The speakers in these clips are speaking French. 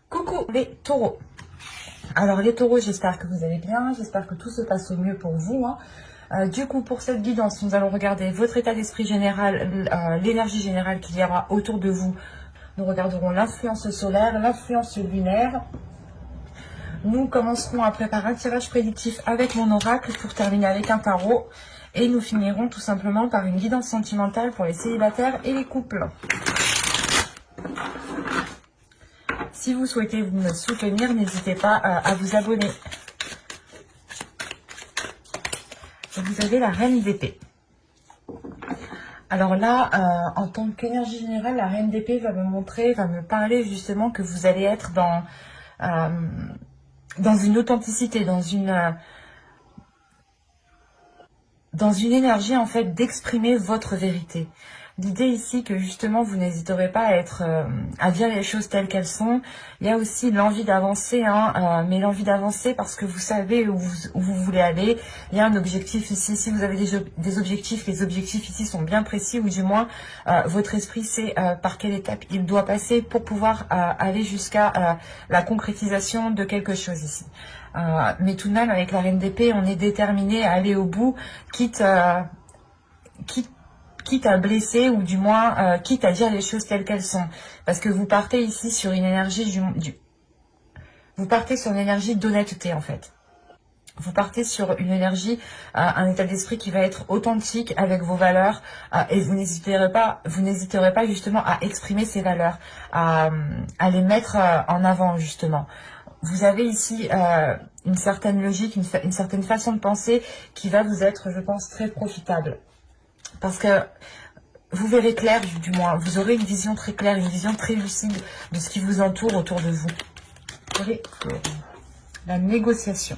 Coucou les taureaux. Alors les taureaux, j'espère que vous allez bien, j'espère que tout se passe au mieux pour vous. Du coup, pour cette guidance, nous allons regarder votre état d'esprit général, l'énergie générale qu'il y aura autour de vous. Nous regarderons l'influence solaire, l'influence lunaire. Nous commencerons après par un tirage prédictif avec mon oracle pour terminer avec un tarot. Et nous finirons tout simplement par une guidance sentimentale pour les célibataires et les couples. Si vous souhaitez me soutenir, n'hésitez pas à vous abonner. Vous avez la reine d'épée. Alors là, en tant qu'énergie générale, la reine d'épée va me montrer, va me parler justement que vous allez être dans une authenticité, dans une énergie en fait d'exprimer votre vérité. L'idée ici que justement vous n'hésiterez pas à dire les choses telles qu'elles sont. Il y a aussi l'envie d'avancer, mais l'envie d'avancer parce que vous savez où vous voulez aller. Il y a un objectif ici. Si vous avez des objectifs, les objectifs ici sont bien précis, ou du moins votre esprit sait par quelle étape il doit passer pour pouvoir aller jusqu'à la concrétisation de quelque chose ici. Mais tout de même, avec la reine d'épée, on est déterminé à aller au bout, quitte à blesser, ou du moins quitte à dire les choses telles qu'elles sont. Parce que vous partez ici sur une énergie vous partez sur une énergie d'honnêteté en fait. Vous partez sur une énergie, un état d'esprit qui va être authentique avec vos valeurs, et vous n'hésiterez pas justement à exprimer ces valeurs, à les mettre en avant justement. Vous avez ici une certaine logique, une certaine façon de penser qui va vous être, je pense, très profitable. Parce que vous verrez clair, du moins, vous aurez une vision très claire, une vision très lucide de ce qui vous entoure autour de vous. La négociation.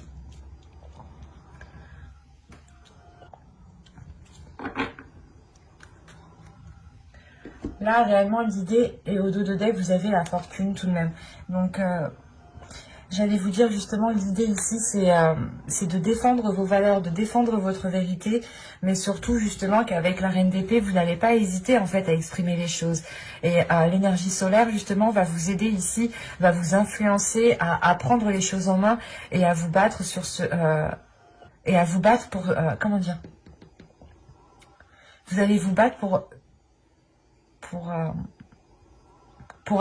Là, réellement, l'idée, et au dos de deck, vous avez la fortune tout de même. Donc, j'allais vous dire justement, l'idée ici, c'est de défendre vos valeurs, de défendre votre vérité, mais surtout justement qu'avec la reine d'épée, vous n'allez pas hésiter en fait à exprimer les choses. Et l'énergie solaire justement va vous aider ici, va vous influencer à prendre les choses en main et à vous battre sur pour comment dire, vous allez vous battre pour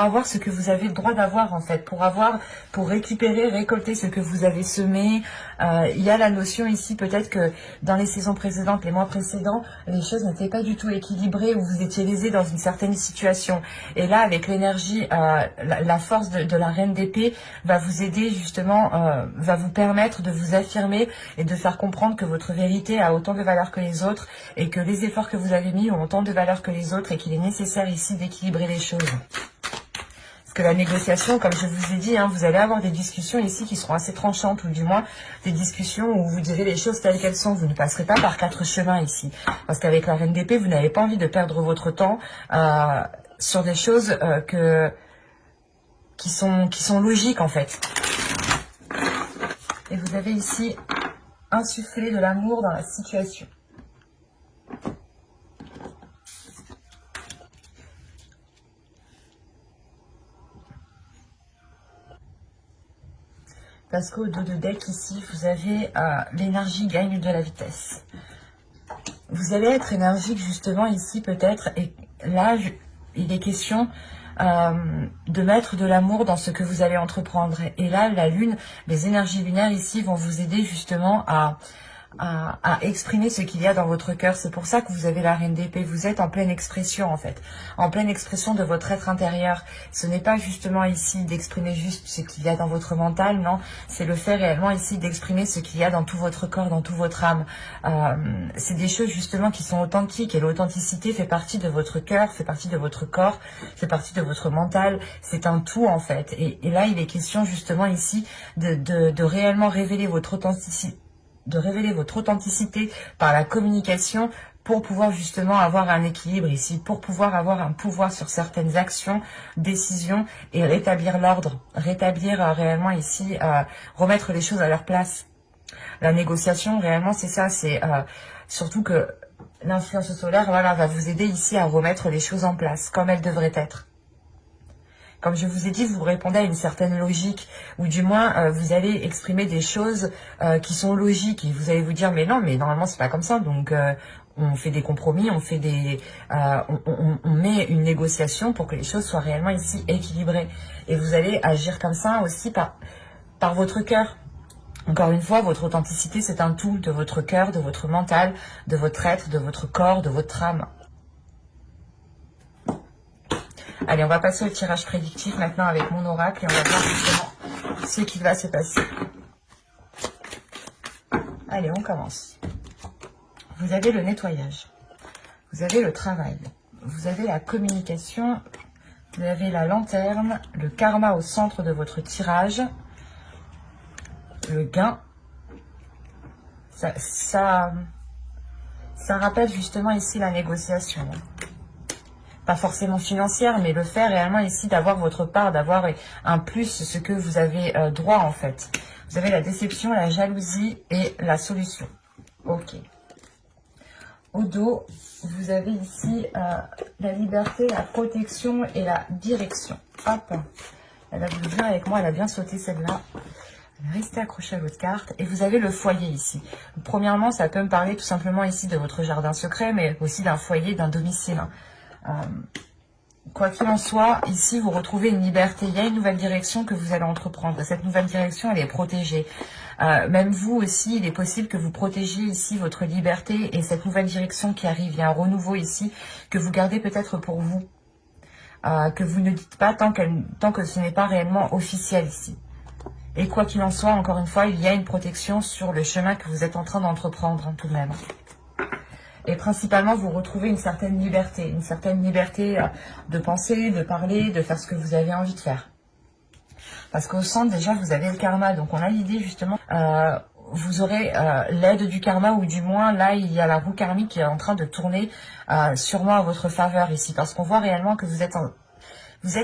avoir ce que vous avez le droit d'avoir en fait, pour récupérer, récolter ce que vous avez semé. Il y a la notion ici peut-être que dans les saisons précédentes, les mois précédents, les choses n'étaient pas du tout équilibrées, ou vous étiez lésé dans une certaine situation. Et là, avec l'énergie, la force de la reine d'épée va vous aider justement, va vous permettre de vous affirmer et de faire comprendre que votre vérité a autant de valeur que les autres, et que les efforts que vous avez mis ont autant de valeur que les autres, et qu'il est nécessaire ici d'équilibrer les choses. Parce que la négociation, comme je vous ai dit, vous allez avoir des discussions ici qui seront assez tranchantes, ou du moins des discussions où vous direz les choses telles qu'elles sont. Vous ne passerez pas par quatre chemins ici. Parce qu'avec la reine d'épée, vous n'avez pas envie de perdre votre temps sur des choses qui sont logiques en fait. Et vous avez ici insufflé de l'amour dans la situation. Parce qu'au dos de deck ici, vous avez l'énergie gagne de la vitesse. Vous allez être énergique justement ici peut-être, et là il est question de mettre de l'amour dans ce que vous allez entreprendre. Et là la lune, les énergies lunaires ici vont vous aider justement à exprimer ce qu'il y a dans votre cœur. C'est pour ça que vous avez la reine d'épée. Vous êtes en pleine expression en fait, en pleine expression de votre être intérieur. Ce n'est pas justement ici d'exprimer juste ce qu'il y a dans votre mental, non, c'est le fait réellement ici d'exprimer ce qu'il y a dans tout votre corps, dans toute votre âme. C'est des choses justement qui sont authentiques, et l'authenticité fait partie de votre cœur, fait partie de votre corps, fait partie de votre mental. C'est un tout en fait, et là il est question justement ici de réellement révéler votre authenticité, par la communication, pour pouvoir justement avoir un équilibre ici, pour pouvoir avoir un pouvoir sur certaines actions, décisions, et rétablir l'ordre, rétablir réellement ici, remettre les choses à leur place. La négociation, réellement, c'est ça, c'est surtout que l'influence solaire, voilà, va vous aider ici à remettre les choses en place, comme elles devraient être. comme je vous ai dit, vous répondez à une certaine logique, ou du moins vous allez exprimer des choses qui sont logiques, et vous allez vous dire mais non, mais normalement c'est pas comme ça, donc on fait des compromis, on fait on met une négociation pour que les choses soient réellement ici équilibrées, et vous allez agir comme ça aussi par votre cœur. Encore une fois, votre authenticité, c'est un tout de votre cœur, de votre mental, de votre être, de votre corps, de votre âme. Allez, on va passer au tirage prédictif maintenant avec mon oracle et on va voir justement ce qui va se passer. Allez, on commence. Vous avez le nettoyage, vous avez le travail, vous avez la communication, vous avez la lanterne, le karma au centre de votre tirage, le gain. Ça rappelle justement ici la négociation. Pas forcément financière, mais le fait réellement ici d'avoir votre part, d'avoir un plus, ce que vous avez droit en fait. Vous avez la déception, la jalousie et la solution. Ok. Au dos, vous avez ici la liberté, la protection et la direction. Hop. Elle va vous dire avec moi, elle a bien sauté celle-là. Restez accroché à votre carte. Et vous avez le foyer ici. Premièrement, ça peut me parler tout simplement ici de votre jardin secret, mais aussi d'un foyer, d'un domicile. Quoi qu'il en soit, ici, vous retrouvez une liberté. Il y a une nouvelle direction que vous allez entreprendre. Cette nouvelle direction, elle est protégée. Même vous aussi, il est possible que vous protégiez ici votre liberté et cette nouvelle direction qui arrive. Il y a un renouveau ici que vous gardez peut-être pour vous. Que vous ne dites pas tant que ce n'est pas réellement officiel ici. Et quoi qu'il en soit, encore une fois, il y a une protection sur le chemin que vous êtes en train d'entreprendre tout de même. Et principalement, vous retrouvez une certaine liberté de penser, de parler, de faire ce que vous avez envie de faire. Parce qu'au centre, déjà, vous avez le karma. Donc, on a l'idée, justement, vous aurez l'aide du karma, ou du moins, là, il y a la roue karmique qui est en train de tourner sûrement à votre faveur ici. Parce qu'on voit réellement que vous êtes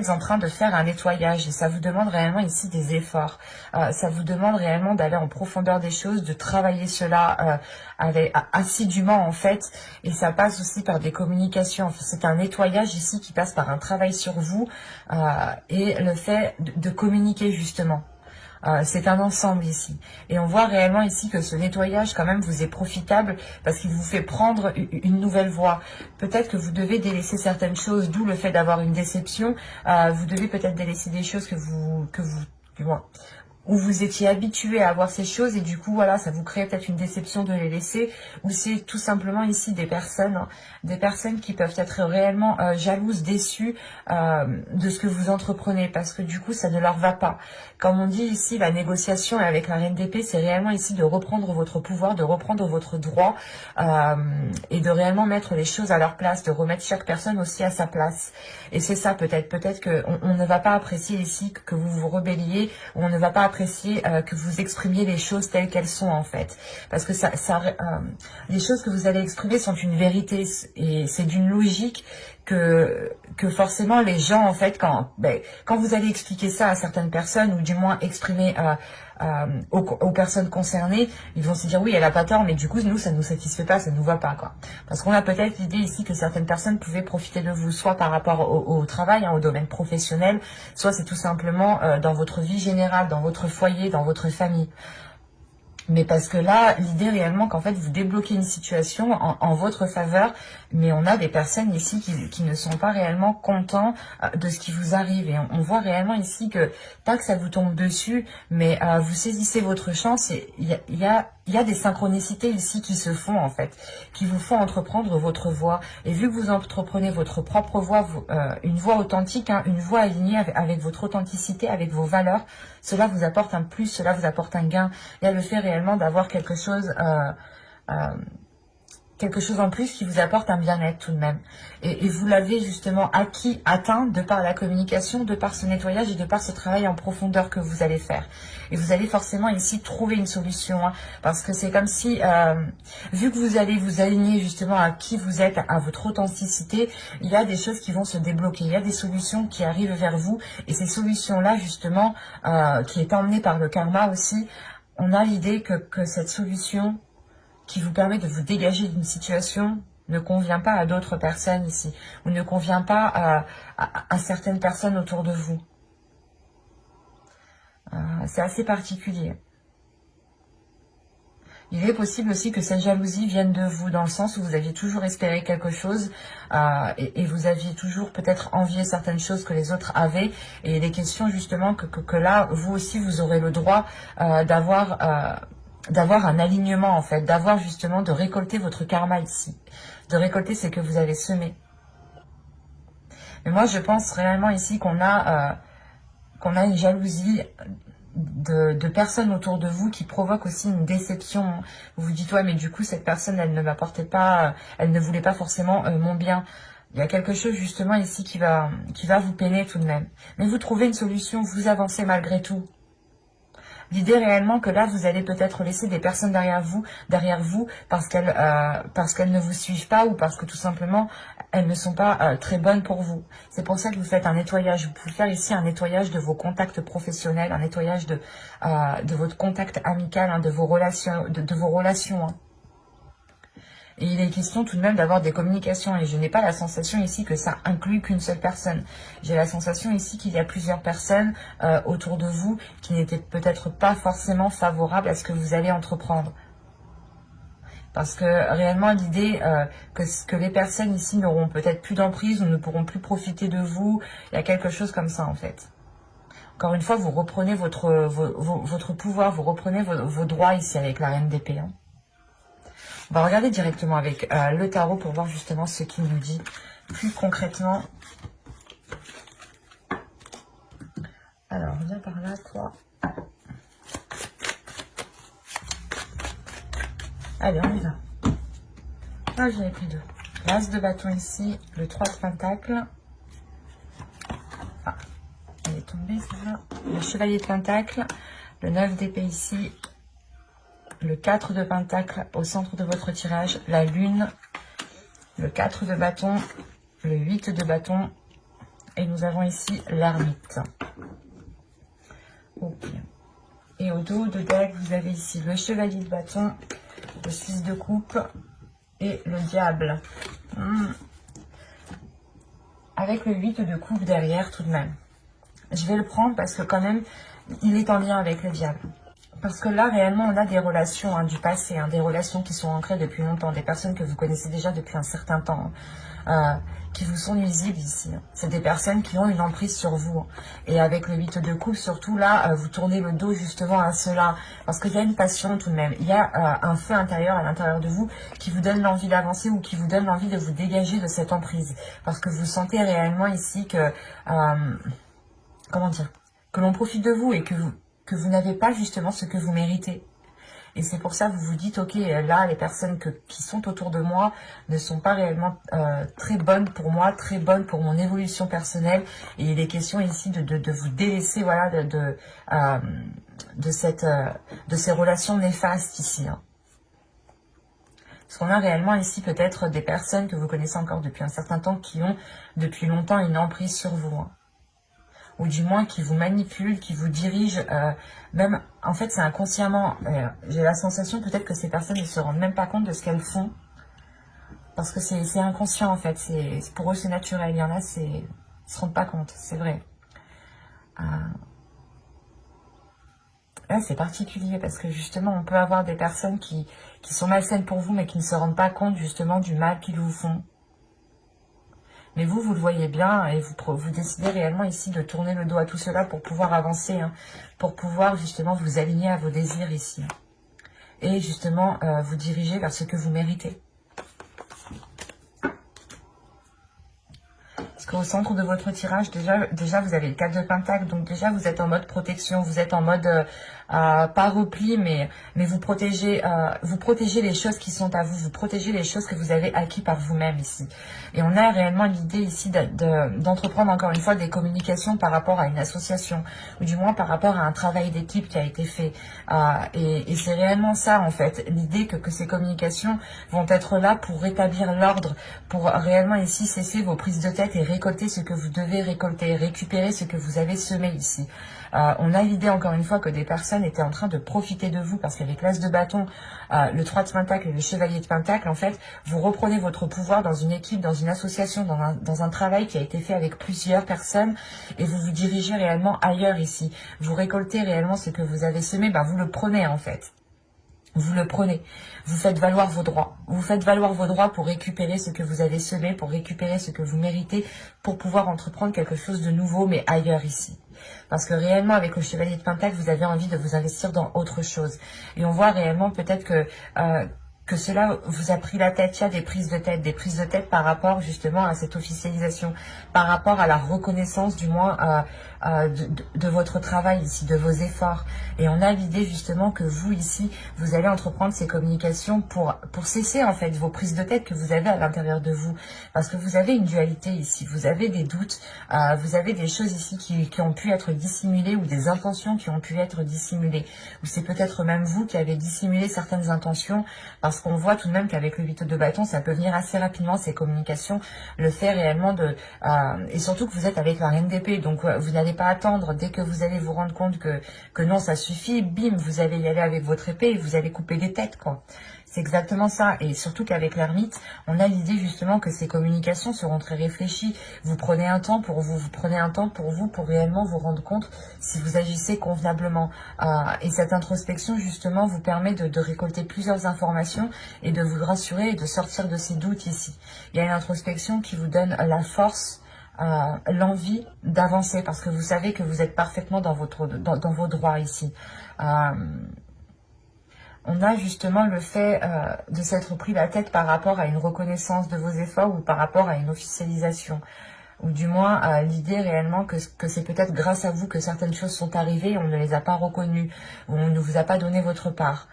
en train de faire un nettoyage et ça vous demande réellement ici des efforts. Ça vous demande réellement d'aller en profondeur des choses, de travailler cela assidûment en fait. Et ça passe aussi par des communications. Enfin, c'est un nettoyage ici qui passe par un travail sur vous et le fait de communiquer justement. C'est un ensemble ici. Et on voit réellement ici que ce nettoyage quand même vous est profitable parce qu'il vous fait prendre une nouvelle voie. Peut-être que vous devez délaisser certaines choses, d'où le fait d'avoir une déception. Vous devez peut-être délaisser des choses où vous étiez habitué à avoir ces choses et du coup voilà, ça vous crée peut-être une déception de les laisser, ou c'est tout simplement ici des personnes qui peuvent être réellement jalouses, déçues de ce que vous entreprenez parce que du coup ça ne leur va pas. Comme on dit ici, la négociation avec la reine d'épée, c'est réellement ici de reprendre votre pouvoir, de reprendre votre droit et de réellement mettre les choses à leur place, de remettre chaque personne aussi à sa place. Et c'est ça peut-être qu'on ne va pas apprécier ici que vous vous rebelliez, ou on ne va pas apprécier que vous exprimiez les choses telles qu'elles sont en fait. Parce que les choses que vous allez exprimer sont une vérité et c'est d'une logique que forcément les gens en fait, quand vous allez expliquer ça à certaines personnes, ou du moins exprimer aux personnes concernées, ils vont se dire oui, elle a pas tort, mais du coup nous ça nous satisfait pas, ça nous va pas quoi. Parce qu'on a peut-être l'idée ici que certaines personnes pouvaient profiter de vous, soit par rapport au travail, au domaine professionnel, soit c'est tout simplement dans votre vie générale, dans votre foyer, dans votre famille. Mais parce que là, l'idée réellement qu'en fait vous débloquez une situation en votre faveur, mais on a des personnes ici qui ne sont pas réellement contents de ce qui vous arrive. Et on voit réellement ici que, pas que ça vous tombe dessus, mais vous saisissez votre chance et il y a des synchronicités ici qui se font en fait, qui vous font entreprendre votre voie. Et vu que vous entreprenez votre propre voie, une voie authentique, une voie alignée avec votre authenticité, avec vos valeurs, cela vous apporte un plus, cela vous apporte un gain. Il y a le fait réellement d'avoir quelque chose en plus qui vous apporte un bien-être tout de même. Et vous l'avez justement atteint de par la communication, de par ce nettoyage et de par ce travail en profondeur que vous allez faire. Et vous allez forcément ici trouver une solution, parce que c'est comme si, vu que vous allez vous aligner justement à qui vous êtes, à votre authenticité, il y a des choses qui vont se débloquer, il y a des solutions qui arrivent vers vous, et ces solutions-là justement, qui est emmenée par le karma aussi, on a l'idée que cette solution qui vous permet de vous dégager d'une situation ne convient pas à d'autres personnes ici, ou ne convient pas à certaines personnes autour de vous. C'est assez particulier. Il est possible aussi que cette jalousie vienne de vous, dans le sens où vous aviez toujours espéré quelque chose et vous aviez toujours peut-être envié certaines choses que les autres avaient. Et il est question justement que là, vous aussi, vous aurez le droit d'avoir un alignement en fait, d'avoir justement, de récolter votre karma ici, de récolter ce que vous avez semé. Mais moi, je pense réellement ici qu'on a une jalousie de personnes autour de vous qui provoquent aussi une déception. Vous vous dites, ouais, mais du coup, cette personne, elle ne m'apportait pas, elle ne voulait pas forcément mon bien. Il y a quelque chose justement ici qui va vous peiner tout de même. Mais vous trouvez une solution, vous avancez malgré tout. L'idée réellement que là, vous allez peut-être laisser des personnes derrière vous parce qu'elles ne vous suivent pas ou parce que tout simplement, elles ne sont pas très bonnes pour vous. C'est pour ça que vous faites un nettoyage. Vous pouvez faire ici un nettoyage de vos contacts professionnels, un nettoyage de votre contact amical, hein, de vos relations, de vos relations. Hein. Et il est question tout de même d'avoir des communications. Et je n'ai pas la sensation ici que ça inclut qu'une seule personne. J'ai la sensation ici qu'il y a plusieurs personnes autour de vous qui n'étaient peut-être pas forcément favorables à ce que vous allez entreprendre. Parce que réellement l'idée que les personnes ici n'auront peut-être plus d'emprise ou ne pourront plus profiter de vous, il y a quelque chose comme ça en fait. Encore une fois, vous reprenez votre pouvoir, vous reprenez vos droits ici avec la reine d'épée. Hein. On va regarder directement avec le tarot pour voir justement ce qu'il nous dit plus concrètement. Alors, viens par là, toi. Allez, on y va. Ah, j'en ai pris deux. L'as de bâton ici, le 3 de pentacle. Ah, elle est tombée celle-là. Le chevalier de pentacle, le 9 d'épée ici. Le 4 de pentacle au centre de votre tirage, la lune, le 4 de bâton, le 8 de bâton, et nous avons ici l'ermite. Ok. Et au dos de deck, vous avez ici le chevalier de bâton, le 6 de coupe et le diable. Avec le 8 de coupe derrière tout de même. Je vais le prendre parce que quand même, il est en lien avec le diable. Parce que là, réellement, on a des relations du passé, des relations qui sont ancrées depuis longtemps, des personnes que vous connaissez déjà depuis un certain temps, qui vous sont nuisibles ici. C'est des personnes qui ont une emprise sur vous. Et avec le 8 de coupe, surtout là, vous tournez le dos justement à cela. Parce qu'il y a une passion tout de même. Il y a un feu intérieur à l'intérieur de vous qui vous donne l'envie d'avancer ou qui vous donne l'envie de vous dégager de cette emprise. Parce que vous sentez réellement ici que... comment dire, que l'on profite de vous et que vous n'avez pas justement ce que vous méritez. Et c'est pour ça que vous vous dites, ok, là, les personnes qui sont autour de moi ne sont pas réellement très bonnes pour moi, très bonnes pour mon évolution personnelle. Et il est question ici de vous délaisser, voilà, de ces relations néfastes ici. Hein. Parce qu'on a réellement ici peut-être des personnes que vous connaissez encore depuis un certain temps qui ont depuis longtemps une emprise sur vous. Hein. Ou du moins qui vous manipulent, qui vous dirigent, même, en fait, c'est inconsciemment. J'ai la sensation peut-être que ces personnes ne se rendent même pas compte de ce qu'elles font, parce que c'est inconscient, en fait, pour eux, c'est naturel. Il y en a, ils se rendent pas compte, c'est vrai. Là, c'est particulier, parce que justement, on peut avoir des personnes qui sont malsaines pour vous, mais qui ne se rendent pas compte, justement, du mal qu'ils vous font. Mais vous le voyez bien et vous décidez réellement ici de tourner le dos à tout cela pour pouvoir avancer, hein, pour pouvoir justement vous aligner à vos désirs ici. Et justement vous diriger vers ce que vous méritez. Parce qu'au centre de votre tirage, déjà vous avez le 4 de pentacle, donc déjà vous êtes en mode protection, vous êtes en mode pas repli, mais vous protégez les choses qui sont à vous, vous protégez les choses que vous avez acquis par vous-même ici. Et on a réellement l'idée ici d'entreprendre encore une fois des communications par rapport à une association, ou du moins par rapport à un travail d'équipe qui a été fait. Et c'est réellement ça en fait, l'idée que ces communications vont être là pour rétablir l'ordre, pour réellement ici cesser vos prises de tête et récolter récolter ce que vous devez récolter, récupérer ce que vous avez semé ici. On a l'idée encore une fois que des personnes étaient en train de profiter de vous parce qu'avec l'As de bâton, le 3 de Pentacle et le Chevalier de Pentacle, en fait, vous reprenez votre pouvoir dans une équipe, dans une association, dans un travail qui a été fait avec plusieurs personnes et vous vous dirigez réellement ailleurs ici. Vous récoltez réellement ce que vous avez semé, vous le prenez en fait. Vous le prenez, vous faites valoir vos droits. Vous faites valoir vos droits pour récupérer ce que vous avez semé, pour récupérer ce que vous méritez, pour pouvoir entreprendre quelque chose de nouveau, mais ailleurs ici. Parce que réellement, avec le Chevalier de Pentacle, vous avez envie de vous investir dans autre chose. Et on voit réellement peut-être que cela vous a pris la tête. Il y a des prises de tête par rapport justement à cette officialisation, par rapport à la reconnaissance du moins de votre travail ici, de vos efforts. Et on a l'idée justement que vous ici, vous allez entreprendre ces communications pour cesser en fait vos prises de tête que vous avez à l'intérieur de vous. Parce que vous avez une dualité ici, vous avez des doutes, vous avez des choses ici qui ont pu être dissimulées ou des intentions qui ont pu être dissimulées. Ou c'est peut-être même vous qui avez dissimulé certaines intentions parce qu'on voit tout de même qu'avec le 8 de bâton, ça peut venir assez rapidement ces communications, le fait réellement et surtout que vous êtes avec la reine d'épée, donc vous n'allez pas attendre dès que vous allez vous rendre compte que non, ça suffit, bim, vous allez y aller avec votre épée et vous allez couper des têtes, quoi. C'est exactement ça. Et surtout qu'avec l'ermite, on a l'idée justement que ces communications seront très réfléchies. Vous prenez un temps pour vous, vous prenez un temps pour vous, pour réellement vous rendre compte si vous agissez convenablement. Et cette introspection justement vous permet de récolter plusieurs informations et de vous rassurer et de sortir de ces doutes ici. Il y a une introspection qui vous donne la force, l'envie d'avancer parce que vous savez que vous êtes parfaitement dans vos droits ici. On a justement le fait de s'être pris la tête par rapport à une reconnaissance de vos efforts ou par rapport à une officialisation. Ou du moins l'idée réellement que c'est peut-être grâce à vous que certaines choses sont arrivées et on ne les a pas reconnues, ou on ne vous a pas donné votre part.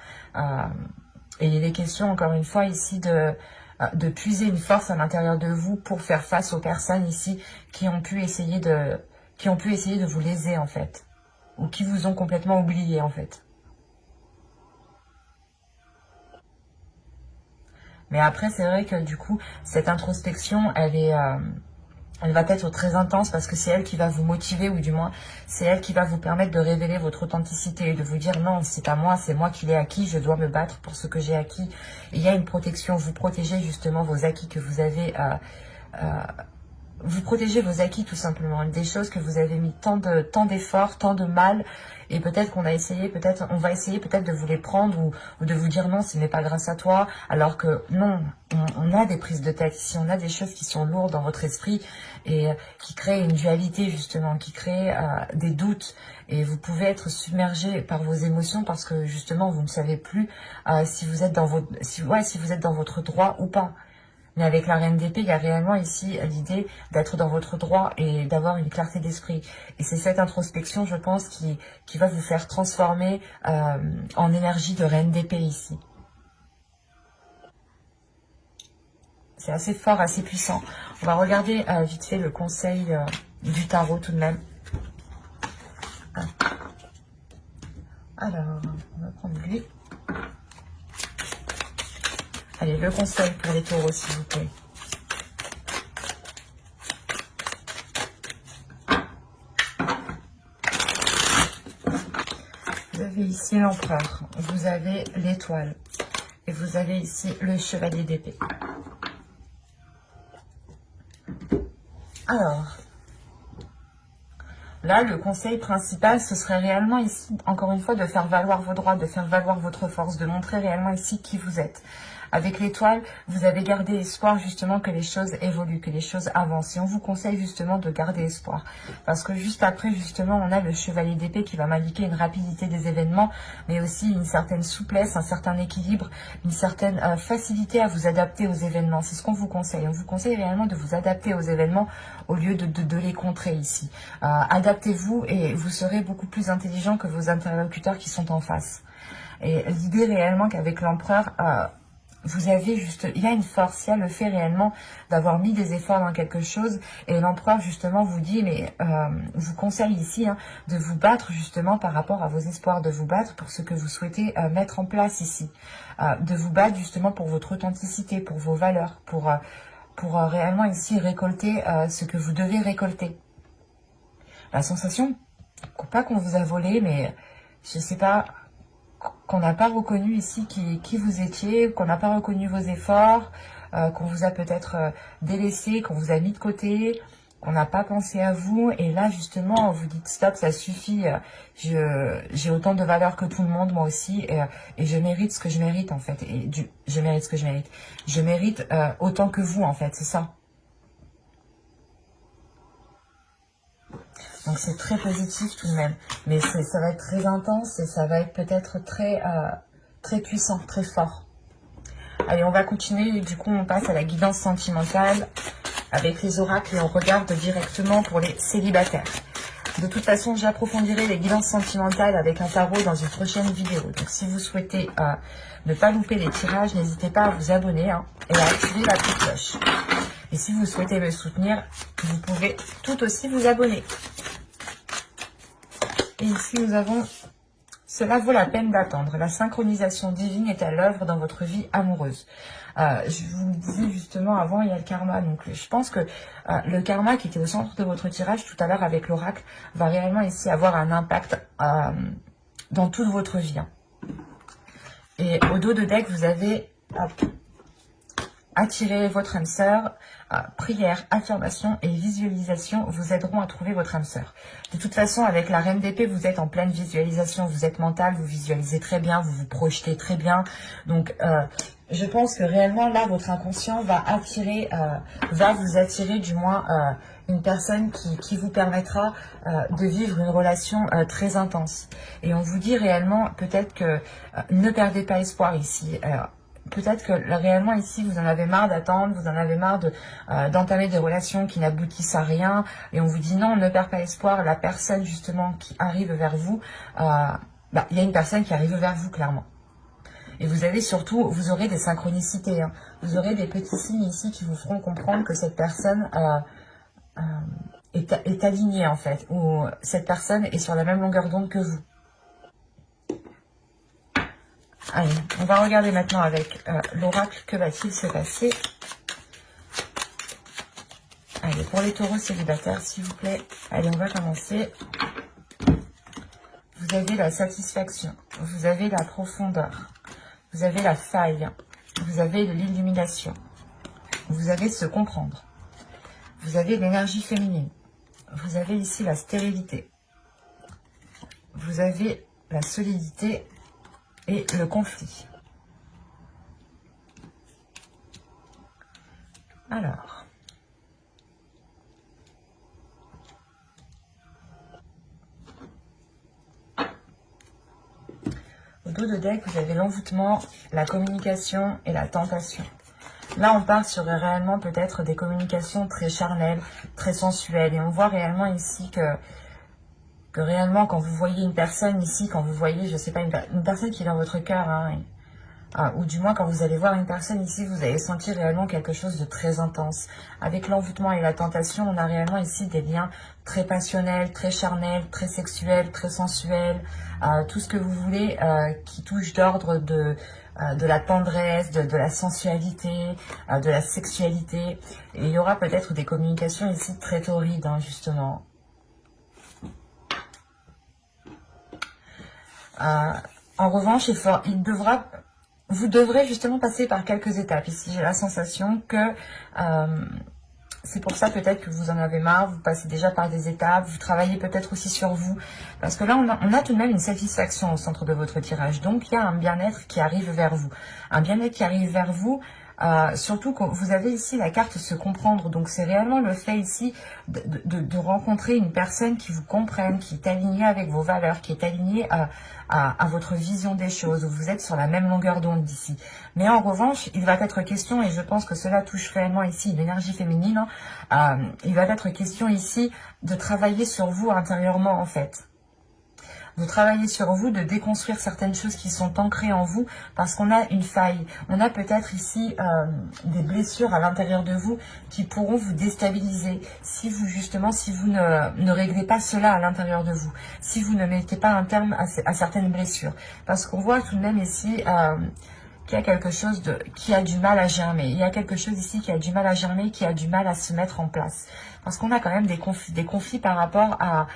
Et il est question encore une fois ici de puiser une force à l'intérieur de vous pour faire face aux personnes ici qui ont pu essayer de vous léser en fait, ou qui vous ont complètement oublié en fait. Mais après, c'est vrai que du coup, cette introspection, elle va être très intense parce que c'est elle qui va vous motiver, ou du moins, c'est elle qui va vous permettre de révéler votre authenticité et de vous dire non, c'est pas moi, c'est moi qui l'ai acquis, je dois me battre pour ce que j'ai acquis. Et il y a une protection, vous protégez justement vos acquis que vous avez vous protégez vos acquis tout simplement, des choses que vous avez mis tant d'efforts, tant de mal, et peut-être qu'on a essayé, on va essayer peut-être de vous les prendre ou de vous dire non, ce n'est pas grâce à toi, alors que non, on a des prises de tête ici, on a des choses qui sont lourdes dans votre esprit et qui créent une dualité justement, qui créent des doutes, et vous pouvez être submergé par vos émotions parce que justement vous ne savez plus si vous êtes dans votre droit ou pas. Mais avec la reine d'épée, il y a réellement ici l'idée d'être dans votre droit et d'avoir une clarté d'esprit. Et c'est cette introspection, je pense, qui va vous faire transformer en énergie de reine d'épée ici. C'est assez fort, assez puissant. On va regarder vite fait le conseil du tarot tout de même. Alors, on va prendre lui. Allez, le conseil pour les taureaux, s'il vous plaît. Vous avez ici l'empereur, vous avez l'étoile, et vous avez ici le chevalier d'épée. Alors, là, le conseil principal, ce serait réellement ici, encore une fois, de faire valoir vos droits, de faire valoir votre force, de montrer réellement ici qui vous êtes. Avec l'étoile, vous avez gardé espoir justement que les choses évoluent, que les choses avancent. Et on vous conseille justement de garder espoir. Parce que juste après, justement, on a le chevalier d'épée qui va m'indiquer une rapidité des événements, mais aussi une certaine souplesse, un certain équilibre, une certaine facilité à vous adapter aux événements. C'est ce qu'on vous conseille. On vous conseille réellement de vous adapter aux événements au lieu de les contrer ici. Adaptez-vous et vous serez beaucoup plus intelligent que vos interlocuteurs qui sont en face. Et l'idée réellement qu'avec l'empereur... vous avez juste, il y a une force, il y a le fait réellement d'avoir mis des efforts dans quelque chose, et l'empereur justement vous dit, mais vous conseille ici de vous battre justement par rapport à vos espoirs, de vous battre pour ce que vous souhaitez mettre en place ici, de vous battre justement pour votre authenticité, pour vos valeurs, pour réellement ici récolter ce que vous devez récolter. La sensation, pas qu'on vous a volé, mais je sais pas, qu'on n'a pas reconnu ici qui vous étiez, qu'on n'a pas reconnu vos efforts, qu'on vous a peut-être délaissé, qu'on vous a mis de côté, qu'on n'a pas pensé à vous. Et là, justement, vous dites stop, ça suffit, j'ai autant de valeur que tout le monde, moi aussi, et je mérite ce que je mérite, en fait. Et je mérite ce que je mérite. Je mérite autant que vous, en fait, c'est ça. Donc c'est très positif tout de même, mais ça va être très intense et ça va être peut-être très puissant, très fort. Allez, on va continuer, du coup on passe à la guidance sentimentale avec les oracles et on regarde directement pour les célibataires. De toute façon, j'approfondirai les guidances sentimentales avec un tarot dans une prochaine vidéo. Donc si vous souhaitez ne pas louper les tirages, n'hésitez pas à vous abonner et à activer la petite cloche. Et si vous souhaitez me soutenir, vous pouvez tout aussi vous abonner. Et ici, nous avons « Cela vaut la peine d'attendre. La synchronisation divine est à l'œuvre dans votre vie amoureuse. » Je vous le disais justement avant, il y a le karma. Donc, je pense que le karma qui était au centre de votre tirage tout à l'heure avec l'oracle va réellement ici avoir un impact dans toute votre vie. Et au dos de deck, vous avez attiré votre âme sœur. Prière, affirmation et visualisation vous aideront à trouver votre âme sœur. De toute façon, avec la reine d'épée, vous êtes en pleine visualisation, vous êtes mental, vous visualisez très bien, vous vous projetez très bien. Donc, je pense que réellement, là, votre inconscient va vous attirer du moins une personne qui vous permettra de vivre une relation très intense. Et on vous dit réellement, peut-être que ne perdez pas espoir ici. Peut-être que réellement ici, vous en avez marre d'attendre, vous en avez marre d'entamer des relations qui n'aboutissent à rien. Et on vous dit non, ne perds pas espoir. La personne justement qui arrive vers vous, il y a une personne qui arrive vers vous clairement. Et vous avez surtout, vous aurez des synchronicités. Vous aurez des petits signes ici qui vous feront comprendre que cette personne est alignée en fait. Ou cette personne est sur la même longueur d'onde que vous. Allez, on va regarder maintenant avec l'oracle, que va-t-il se passer? Allez, pour les taureaux célibataires, s'il vous plaît. Allez, on va commencer. Vous avez la satisfaction, vous avez la profondeur, vous avez la faille, vous avez l'illumination, vous avez se comprendre, vous avez l'énergie féminine, vous avez ici la stérilité, vous avez la solidité et le conflit. Alors, au dos de deck, vous avez l'envoûtement, la communication et la tentation. Là, on part sur réellement peut-être des communications très charnelles, très sensuelles. Et on voit réellement ici que réellement, quand vous voyez une personne ici, quand vous voyez, je sais pas, une personne qui est dans votre cœur, ou du moins quand vous allez voir une personne ici, vous allez sentir réellement quelque chose de très intense. Avec l'envoûtement et la tentation, on a réellement ici des liens très passionnels, très charnels, très sexuels, très sensuels, tout ce que vous voulez qui touche d'ordre de la tendresse, de la sensualité, de la sexualité. Et il y aura peut-être des communications ici très torrides, justement. En revanche, vous devrez justement passer par quelques étapes. Ici, j'ai la sensation que c'est pour ça peut-être que vous en avez marre, vous passez déjà par des étapes, vous travaillez peut-être aussi sur vous. Parce que là, on a tout de même une satisfaction au centre de votre tirage. Donc, il y a un bien-être qui arrive vers vous. Un bien-être qui arrive vers vous, surtout que vous avez ici la carte se comprendre. Donc, c'est réellement le fait ici de rencontrer une personne qui vous comprenne, qui est alignée avec vos valeurs, qui est alignée à votre vision des choses, où vous êtes sur la même longueur d'onde d'ici. Mais en revanche, il va être question, et je pense que cela touche réellement ici l'énergie féminine, il va être question ici de travailler sur vous intérieurement en fait. Vous travaillez sur vous, de déconstruire certaines choses qui sont ancrées en vous parce qu'on a une faille. On a peut-être ici des blessures à l'intérieur de vous qui pourront vous déstabiliser si vous ne réglez pas cela à l'intérieur de vous, si vous ne mettez pas un terme à certaines blessures. Parce qu'on voit tout de même ici qu'il y a quelque chose qui a du mal à germer. Il y a quelque chose ici qui a du mal à germer, qui a du mal à se mettre en place. Parce qu'on a quand même des conflits par rapport à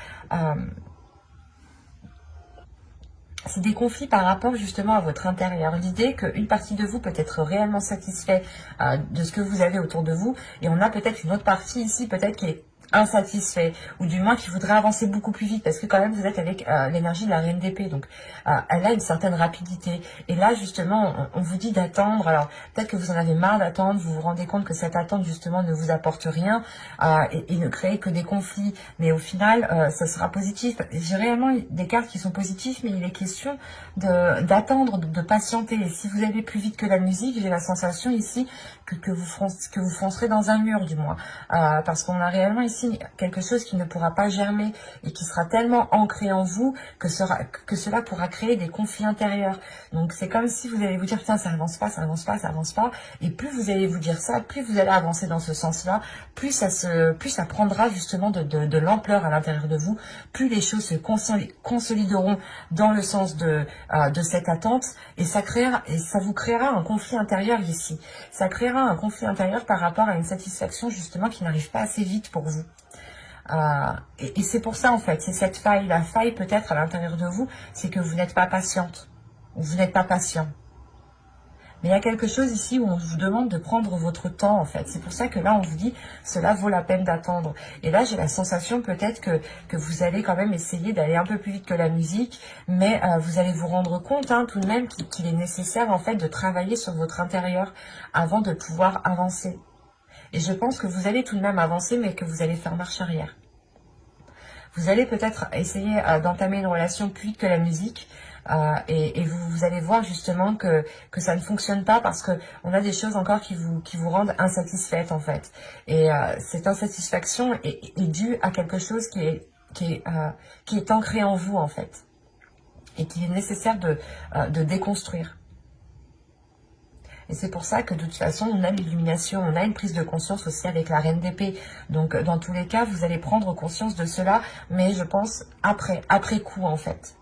c'est des conflits par rapport justement à votre intérieur. L'idée qu'une partie de vous peut être réellement satisfait de ce que vous avez autour de vous, et on a peut-être une autre partie ici, peut-être qui est insatisfait, ou du moins qui voudrait avancer beaucoup plus vite, parce que quand même vous êtes avec l'énergie de la reine d'épée, donc elle a une certaine rapidité, et là justement on vous dit d'attendre. Alors peut-être que vous en avez marre d'attendre, vous vous rendez compte que cette attente justement ne vous apporte rien, et ne crée que des conflits, mais au final ça sera positif. J'ai réellement des cartes qui sont positives, mais il est question d'attendre, de patienter, et si vous allez plus vite que la musique, j'ai la sensation ici que vous foncerez dans un mur, du moins, parce qu'on a réellement ici quelque chose qui ne pourra pas germer et qui sera tellement ancré en vous que cela pourra créer des conflits intérieurs. Donc c'est comme si vous allez vous dire putain, ça avance pas, ça avance pas, ça avance pas, et plus vous allez vous dire ça, plus vous allez avancer dans ce sens-là, plus ça prendra justement de l'ampleur à l'intérieur de vous, plus les choses se consolideront dans le sens de cette attente, et ça vous créera un conflit intérieur ici. Ça créera un conflit intérieur par rapport à une satisfaction justement qui n'arrive pas assez vite pour vous. Et c'est pour ça en fait, c'est cette faille. La faille peut-être à l'intérieur de vous, c'est que vous n'êtes pas patiente, ou vous n'êtes pas patient. Mais il y a quelque chose ici où on vous demande de prendre votre temps en fait. C'est pour ça que là on vous dit, cela vaut la peine d'attendre. Et là j'ai la sensation peut-être que vous allez quand même essayer d'aller un peu plus vite que la musique, mais vous allez vous rendre compte tout de même qu'il est nécessaire en fait de travailler sur votre intérieur avant de pouvoir avancer. Et je pense que vous allez tout de même avancer, mais que vous allez faire marche arrière. Vous allez peut-être essayer d'entamer une relation plus vite que la musique, et vous allez voir justement que ça ne fonctionne pas, parce que on a des choses encore qui vous rendent insatisfaite en fait. Et cette insatisfaction est due à quelque chose qui est ancré en vous en fait, et qu'il est nécessaire de déconstruire. Et c'est pour ça que de toute façon, on a l'illumination, on a une prise de conscience aussi avec la reine d'épée. Donc, dans tous les cas, vous allez prendre conscience de cela, mais je pense après coup, en fait.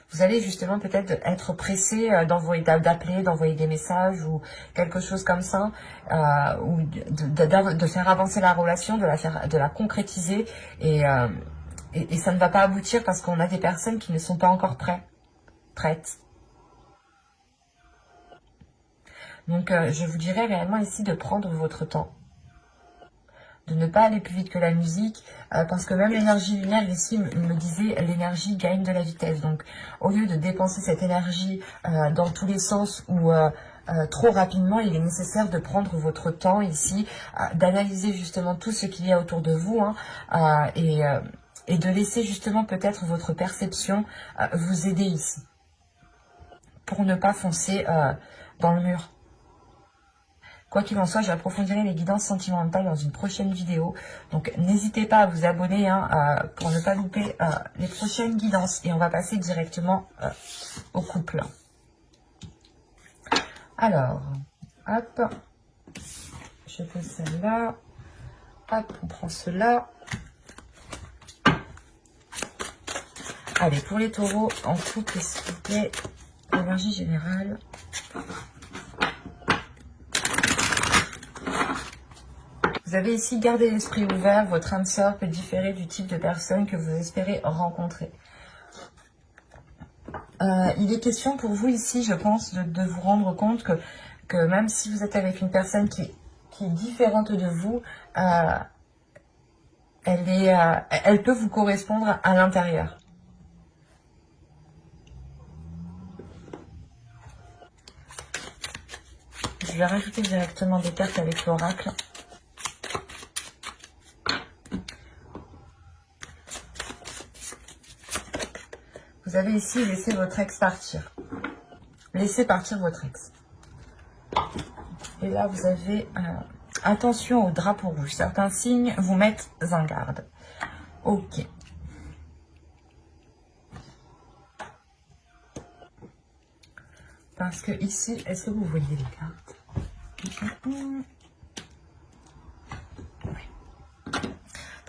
Vous allez justement peut-être être pressé d'appeler, d'envoyer des messages ou quelque chose comme ça, ou de faire avancer la relation, de la concrétiser, et ça ne va pas aboutir parce qu'on a des personnes qui ne sont pas encore prêtes. Donc, je vous dirais réellement ici de prendre votre temps, de ne pas aller plus vite que la musique, parce que même l'énergie lunaire ici me disait l'énergie gagne de la vitesse. Donc, au lieu de dépenser cette énergie dans tous les sens ou trop rapidement, il est nécessaire de prendre votre temps ici, d'analyser justement tout ce qu'il y a autour de vous, et de laisser justement peut-être votre perception vous aider ici, pour ne pas foncer dans le mur. Quoi qu'il en soit, j'approfondirai les guidances sentimentales dans une prochaine vidéo. Donc, n'hésitez pas à vous abonner pour ne pas louper les prochaines guidances. Et on va passer directement au couple. Alors, hop, je pose celle-là. Hop, on prend cela. Allez, pour les taureaux, en couple, s'il vous plaît, énergie générale. Vous avez ici gardé l'esprit ouvert, votre âme sœur peut différer du type de personne que vous espérez rencontrer. Il est question pour vous ici, je pense, de vous rendre compte que même si vous êtes avec une personne qui est différente de vous, elle peut vous correspondre à l'intérieur. Je vais rajouter directement des cartes avec l'oracle. Vous avez ici laissé votre ex partir. Laissez partir votre ex. Et là, vous avez attention au drapeau rouge. Certains signes vous mettent en garde. Ok. Parce que ici, est-ce que vous voyez les cartes? Oui.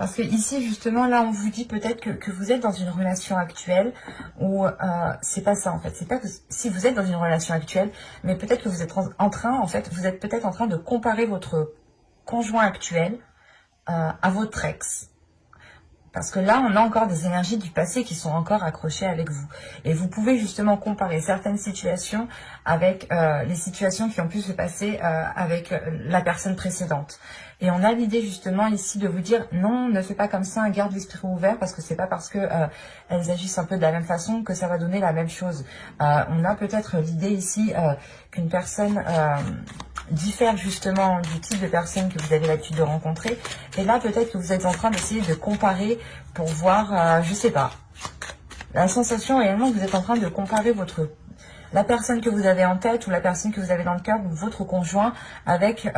Parce que ici, justement, là, on vous dit peut-être que vous êtes dans une relation actuelle où c'est pas ça, en fait. C'est pas que si vous êtes dans une relation actuelle, mais peut-être que vous êtes en train, en fait, vous êtes peut-être en train de comparer votre conjoint actuel à votre ex. Parce que là, on a encore des énergies du passé qui sont encore accrochées avec vous. Et vous pouvez justement comparer certaines situations avec les situations qui ont pu se passer avec la personne précédente. Et on a l'idée justement ici de vous dire non, ne fais pas comme ça, garde l'esprit ouvert parce que c'est pas parce que elles agissent un peu de la même façon que ça va donner la même chose. On a peut-être l'idée ici qu'une personne diffère justement du type de personne que vous avez l'habitude de rencontrer. Et là, peut-être que vous êtes en train d'essayer de comparer pour voir, je sais pas. La sensation réellement que vous êtes en train de comparer la personne que vous avez en tête ou la personne que vous avez dans le cœur ou votre conjoint avec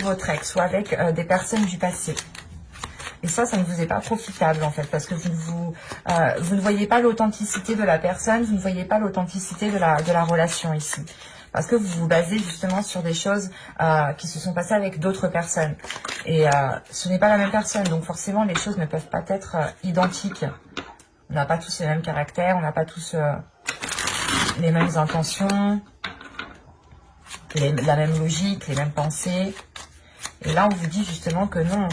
votre ex ou avec des personnes du passé. Et ça ne vous est pas profitable en fait parce que vous ne voyez pas l'authenticité de la personne, vous ne voyez pas l'authenticité de la relation ici. Parce que vous vous basez justement sur des choses qui se sont passées avec d'autres personnes. Et ce n'est pas la même personne, donc forcément les choses ne peuvent pas être identiques. On n'a pas tous les mêmes caractères, on n'a pas tous les mêmes intentions, la même logique, les mêmes pensées. Et là, on vous dit justement que non,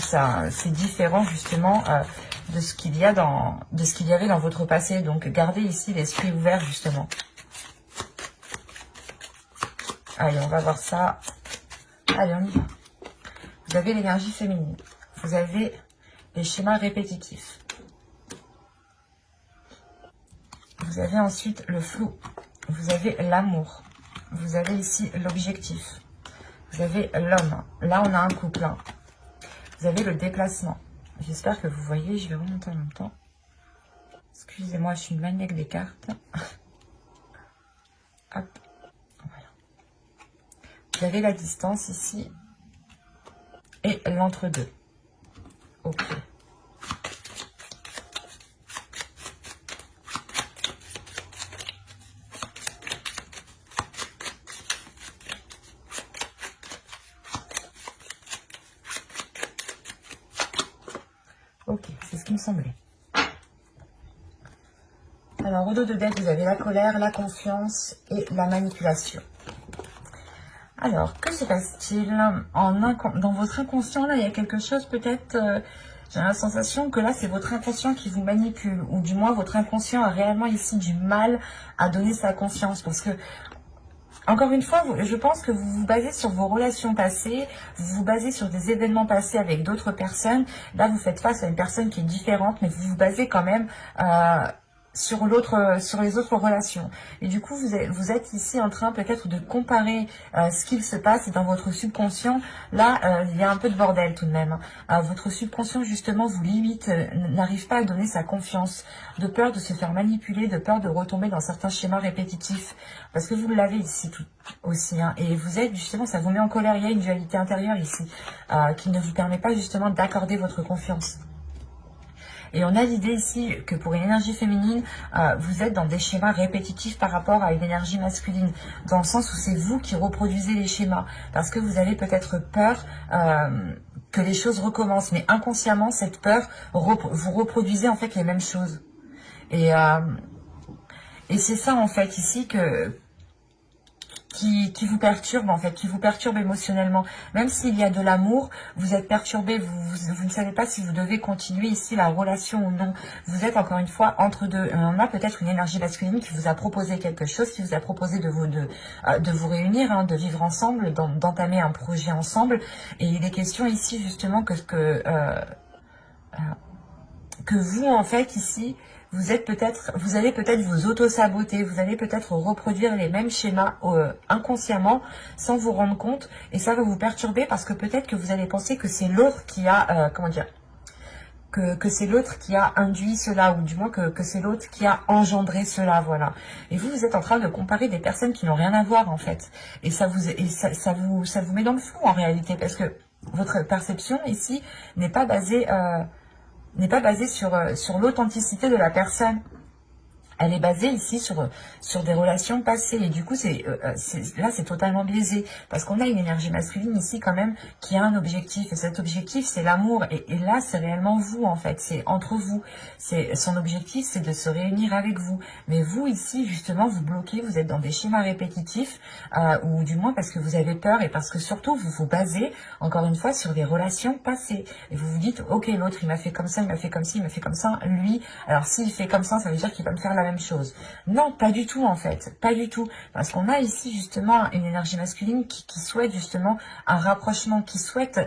c'est différent justement de ce qu'il y avait dans votre passé. Donc, gardez ici l'esprit ouvert justement. Allez, on va voir ça. Allez, on y va. Vous avez l'énergie féminine. Vous avez les schémas répétitifs. Vous avez ensuite le flou. Vous avez l'amour. Vous avez ici l'objectif. Vous avez l'homme. Là, on a un couple. Vous avez le déplacement. J'espère que vous voyez. Je vais remonter en même temps. Excusez-moi, je suis une maniaque des cartes. Hop. Voilà. Vous avez la distance ici. Et l'entre-deux. Ok. Ok, c'est ce qui me semblait. Alors, au dos de dette, vous avez la colère, la confiance et la manipulation. Alors, que se passe-t-il dans votre inconscient? Là, il y a quelque chose peut-être... j'ai la sensation que là, c'est votre inconscient qui vous manipule. Ou du moins, votre inconscient a réellement ici du mal à donner sa confiance. Parce que, encore une fois, je pense que vous vous basez sur vos relations passées, vous vous basez sur des événements passés avec d'autres personnes. Là, vous faites face à une personne qui est différente, mais vous vous basez quand même sur les autres relations. Et du coup, vous êtes ici en train peut-être de comparer ce qu'il se passe et dans votre subconscient. Là, il y a un peu de bordel tout de même. Votre subconscient, justement, vous limite, n'arrive pas à donner sa confiance, de peur de se faire manipuler, de peur de retomber dans certains schémas répétitifs. Parce que vous l'avez ici aussi. Et vous êtes, justement, ça vous met en colère. Il y a une dualité intérieure ici qui ne vous permet pas, justement, d'accorder votre confiance. Et on a l'idée ici que pour une énergie féminine, vous êtes dans des schémas répétitifs par rapport à une énergie masculine. Dans le sens où c'est vous qui reproduisez les schémas. Parce que vous avez peut-être peur que les choses recommencent. Mais inconsciemment, cette peur, vous reproduisez en fait les mêmes choses. Et c'est ça en fait ici qui vous perturbe en fait, qui vous perturbe émotionnellement. Même s'il y a de l'amour, vous êtes perturbé, vous ne savez pas si vous devez continuer ici la relation ou non. Vous êtes encore une fois entre deux. On a peut-être une énergie masculine qui vous a proposé quelque chose, qui vous a proposé de vous réunir, de vivre ensemble, d'entamer un projet ensemble. Et il est question ici justement que vous en fait ici, vous allez peut-être vous auto-saboter, vous allez peut-être reproduire les mêmes schémas inconsciemment sans vous rendre compte et ça va vous perturber parce que peut-être que vous allez penser que c'est l'autre qui a, que c'est l'autre qui a induit cela ou du moins que c'est l'autre qui a engendré cela, voilà. Et vous êtes en train de comparer des personnes qui n'ont rien à voir en fait et ça vous met dans le flou en réalité parce que votre perception ici n'est pas basée sur l'authenticité de la personne. elle est basée ici sur des relations passées. Et du coup, là, c'est totalement biaisé. Parce qu'on a une énergie masculine ici quand même qui a un objectif. Et cet objectif, c'est l'amour. Et là, c'est réellement vous, en fait. C'est entre vous. Son objectif, c'est de se réunir avec vous. Mais vous, ici, justement, vous bloquez. Vous êtes dans des schémas répétitifs. Ou du moins parce que vous avez peur. Et parce que surtout, vous vous basez, encore une fois, sur des relations passées. Et vous vous dites, ok, l'autre, il m'a fait comme ça, il m'a fait comme ci, il m'a fait comme ça. Lui, alors s'il fait comme ça veut dire qu'il va me faire la même chose. Non, pas du tout en fait, pas du tout. Parce qu'on a ici justement une énergie masculine qui souhaite justement un rapprochement, qui souhaite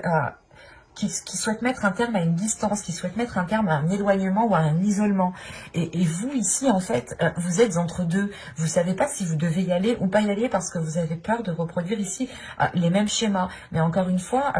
mettre un terme à une distance, qui souhaite mettre un terme à un éloignement ou à un isolement. Et vous ici en fait, vous êtes entre deux. Vous savez pas si vous devez y aller ou pas y aller parce que vous avez peur de reproduire ici les mêmes schémas. Mais encore une fois,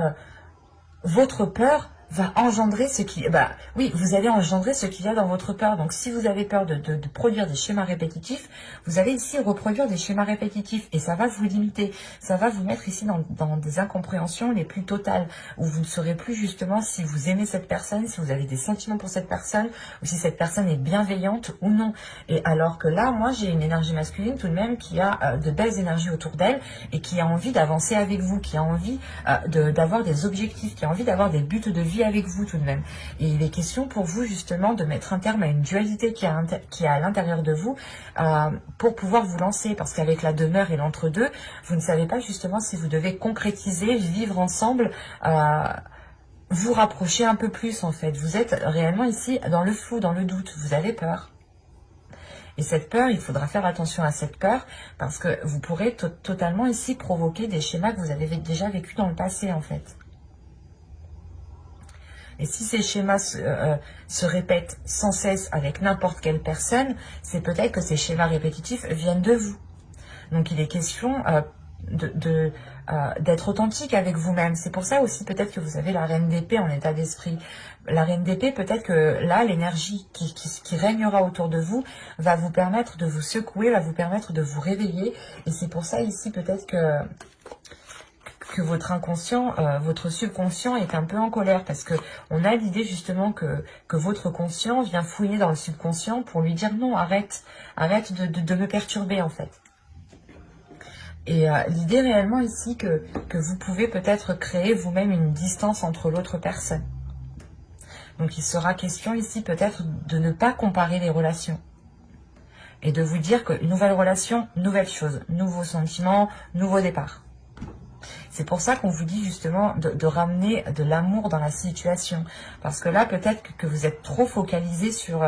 votre peur va engendrer ce qui... Bah oui, vous allez engendrer ce qu'il y a dans votre peur. Donc si vous avez peur de produire des schémas répétitifs, vous allez ici reproduire des schémas répétitifs. Et ça va vous limiter. Ça va vous mettre ici dans des incompréhensions les plus totales. Où vous ne saurez plus justement si vous aimez cette personne, si vous avez des sentiments pour cette personne, ou si cette personne est bienveillante ou non. Et alors que là, moi j'ai une énergie masculine tout de même qui a de belles énergies autour d'elle et qui a envie d'avancer avec vous, qui a envie d'avoir des objectifs, qui a envie d'avoir des buts de vie avec vous tout de même. Et il est question pour vous justement de mettre un terme à une dualité qui est à l'intérieur de vous pour pouvoir vous lancer. Parce qu'avec la demeure et l'entre-deux, vous ne savez pas justement si vous devez concrétiser, vivre ensemble, vous rapprocher un peu plus en fait. Vous êtes réellement ici dans le flou, dans le doute. Vous avez peur. Et cette peur, il faudra faire attention à cette peur parce que vous pourrez totalement ici provoquer des schémas que vous avez déjà vécus dans le passé en fait. Et si ces schémas se répètent sans cesse avec n'importe quelle personne, c'est peut-être que ces schémas répétitifs viennent de vous. Donc il est question d'être authentique avec vous-même. C'est pour ça aussi peut-être que vous avez la reine d'épée en état d'esprit. La reine d'épée, peut-être que là, l'énergie qui régnera autour de vous va vous permettre de vous secouer, va vous permettre de vous réveiller. Et c'est pour ça ici peut-être que votre inconscient, votre subconscient est un peu en colère parce que on a l'idée justement que votre conscient vient fouiller dans le subconscient pour lui dire non, arrête de me perturber en fait. Et l'idée réellement ici que vous pouvez peut-être créer vous-même une distance entre l'autre personne. Donc il sera question ici peut-être de ne pas comparer les relations. Et de vous dire que nouvelle relation, nouvelle chose, nouveaux sentiments, nouveau départ. C'est pour ça qu'on vous dit justement de ramener de l'amour dans la situation. Parce que là, peut-être que vous êtes trop focalisé sur...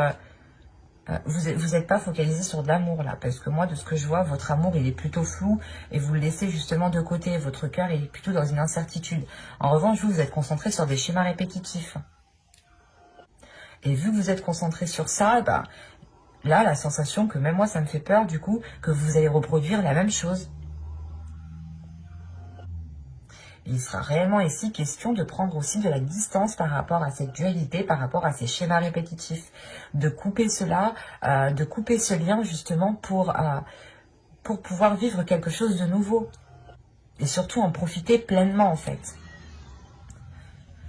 vous n'êtes pas focalisé sur de l'amour là. Parce que moi, de ce que je vois, votre amour, il est plutôt flou. Et vous le laissez justement de côté. Votre cœur est plutôt dans une incertitude. En revanche, vous êtes concentré sur des schémas répétitifs. Et vu que vous êtes concentré sur ça, bah, là, la sensation que même moi, ça me fait peur du coup, que vous allez reproduire la même chose. Il sera réellement ici question de prendre aussi de la distance par rapport à cette dualité, par rapport à ces schémas répétitifs. De couper cela, de couper ce lien justement pour pouvoir vivre quelque chose de nouveau. Et surtout en profiter pleinement en fait.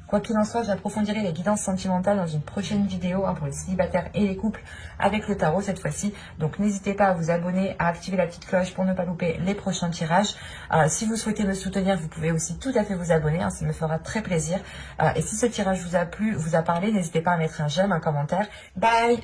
Quoi qu'il en soit, j'approfondirai les guidances sentimentales dans une prochaine vidéo pour les célibataires et les couples avec le tarot cette fois-ci. Donc n'hésitez pas à vous abonner, à activer la petite cloche pour ne pas louper les prochains tirages. Si vous souhaitez me soutenir, vous pouvez aussi tout à fait vous abonner, ça me fera très plaisir. Et si ce tirage vous a plu, vous a parlé, n'hésitez pas à mettre un j'aime, un commentaire. Bye!